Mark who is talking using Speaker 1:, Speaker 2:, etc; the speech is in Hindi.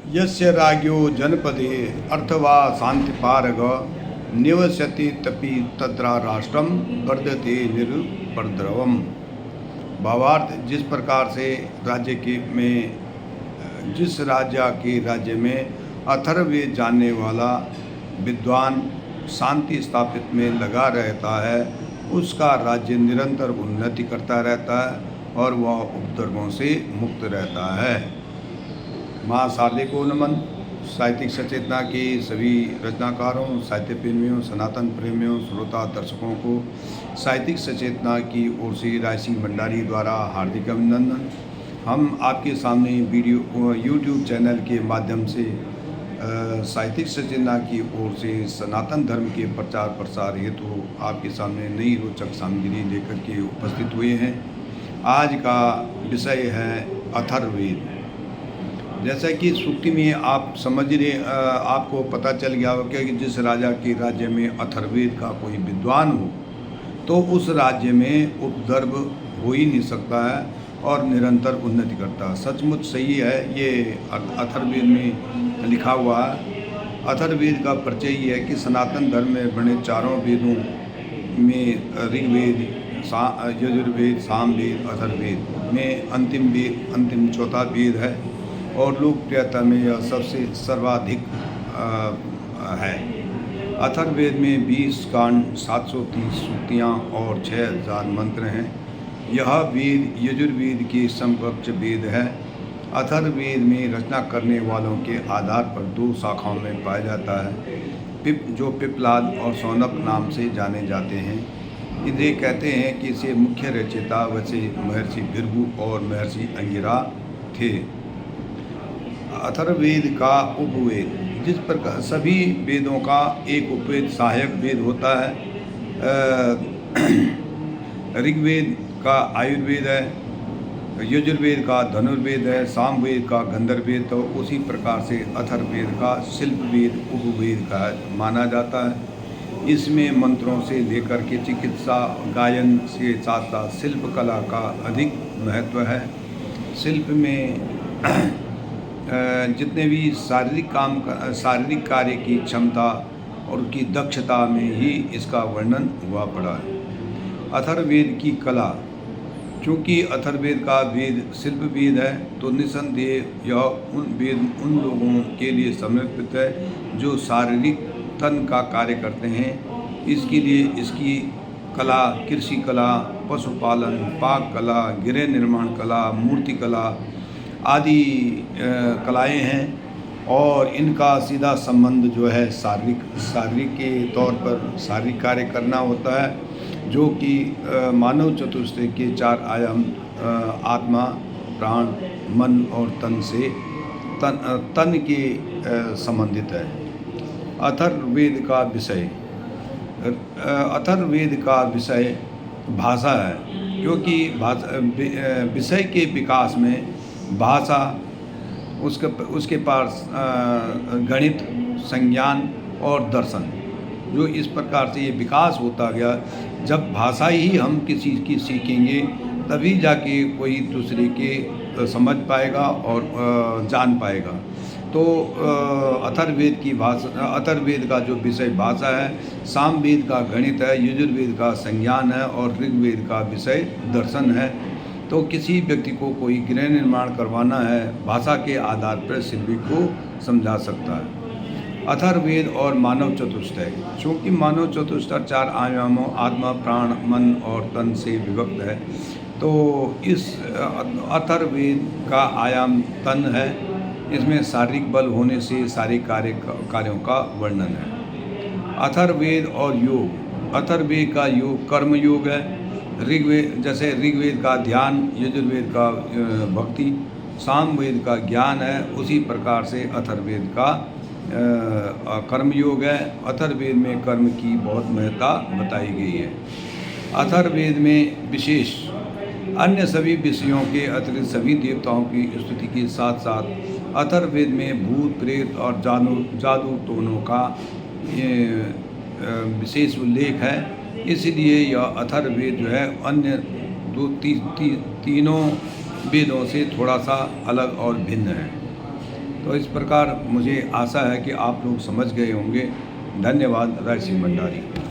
Speaker 1: यस्य राज्ञो जनपदे अर्थवा शांतिपारग निवसति तपि तत्र राष्ट्रम वर्धते निरुपद्रवम। भावार्थ, जिस प्रकार से जिस राज्य में अथर्ववेद जानने वाला विद्वान शांति स्थापित में लगा रहता है, उसका राज्य निरंतर उन्नति करता रहता है और वह उपद्रवों से मुक्त रहता है। माँ शारदे को नमन। साहित्यिक सचेतना के सभी रचनाकारों, साहित्य प्रेमियों, सनातन प्रेमियों, श्रोता दर्शकों को साहित्यिक सचेतना की ओर से राय सिंह भंडारी द्वारा हार्दिक अभिनंदन। हम आपके सामने वीडियो यूट्यूब चैनल के माध्यम से साहित्यिक सचेतना की ओर से सनातन धर्म के प्रचार प्रसार हेतु आपके सामने नई रोचक सामग्री लेकर के उपस्थित हुए हैं। आज का विषय है अथर्ववेद। जैसा कि सूक्ति में आप समझ रहे, आपको पता चल गया हो कि जिस राजा के राज्य में अथर्ववेद का कोई विद्वान हो तो उस राज्य में उपद्रव हो ही नहीं सकता है और निरंतर उन्नति करता है। सचमुच सही है, ये अथर्ववेद में लिखा हुआ है। अथर्ववेद का परिचय ये है कि सनातन धर्म में बने चारों वेदों में ऋग्वेद, यजुर्वेद, सामवेद, अथर्ववेद में अंतिम चौथा वेद है और लोकप्रियता में यह सबसे सर्वाधिक है। अथर्ववेद में 20 कांड, 730 सूक्तियाँ और 6000 मंत्र हैं। यह वेद यजुर्वेद के समकक्ष वेद है। अथर्ववेद में रचना करने वालों के आधार पर 2 शाखाओं में पाया जाता है, जो पिप्पलाद और शौनक नाम से जाने जाते हैं। इन्हें कहते हैं कि इसे मुख्य रचयिता वैसे महर्षि भृगु और महर्षि अंगिरा थे। अथर्ववेद का उपवेद, जिस प्रकार सभी वेदों का एक उपवेद सहायक वेद होता है। ऋग्वेद का आयुर्वेद है, यजुर्वेद का धनुर्वेद है, सामवेद का गंधर्ववेद, तो उसी प्रकार से अथर्ववेद का शिल्पवेद उपवेद का माना जाता है। इसमें मंत्रों से लेकर के चिकित्सा, गायन के साथ साथ शिल्प कला का अधिक महत्व है। शिल्प में जितने भी शारीरिक कार्य की क्षमता और उसकी दक्षता में ही इसका वर्णन हुआ पड़ा है। अथर्ववेद की कला, चूँकि अथर्ववेद का वेद शिल्प वेद है तो निसंदेह यह उन लोगों के लिए समर्पित है जो शारीरिक तन का कार्य करते हैं। इसके लिए इसकी कला, कृषि कला, पशुपालन, पाक कला, गृह निर्माण कला, मूर्ति कला आदि कलाएं हैं और इनका सीधा संबंध जो है शारीरिक के तौर पर शारीरिक कार्य करना होता है, जो कि मानव चतुष्टय के 4 आयाम आत्मा, प्राण, मन और तन से तन के संबंधित है। अथर्ववेद का विषय भाषा है, क्योंकि विषय के विकास में भाषा, उसके पास गणित, संज्ञान और दर्शन, जो इस प्रकार से ये विकास होता गया। जब भाषा ही हम किसी की सीखेंगे तभी जाके कोई दूसरे के समझ पाएगा और जान पाएगा। तो अथर्ववेद का जो विषय भाषा है, सामवेद का गणित है, यजुर्वेद का संज्ञान है और ऋग्वेद का विषय दर्शन है। तो किसी व्यक्ति को कोई गृह निर्माण करवाना है, भाषा के आधार पर शिल्पी को समझा सकता है। अथर्ववेद और मानव चतुष्टय, चूँकि मानव चतुष्टय 4 आयामों आत्मा, प्राण, मन और तन से विभक्त है, तो इस अथर्ववेद का आयाम तन है। इसमें शारीरिक बल होने से सारे कार्यों का वर्णन है। अथर्ववेद और योग, अथर्ववेद का योग कर्म योग है। जैसे ऋग्वेद का ध्यान, यजुर्वेद का भक्ति, सामवेद का ज्ञान है, उसी प्रकार से अथर्ववेद का कर्मयोग है। अथर्ववेद में कर्म की बहुत महत्ता बताई गई है। अथर्ववेद में विशेष अन्य सभी विषयों के अतिरिक्त सभी देवताओं की स्तुति के साथ साथ अथर्ववेद में भूत, प्रेत और जादू टोनों का विशेष उल्लेख है। इसलिए यह अथर्ववेद जो है अन्य तीनों वेदों से थोड़ा सा अलग और भिन्न है। तो इस प्रकार मुझे आशा है कि आप लोग समझ गए होंगे। धन्यवाद। राय सिंह भंडारी।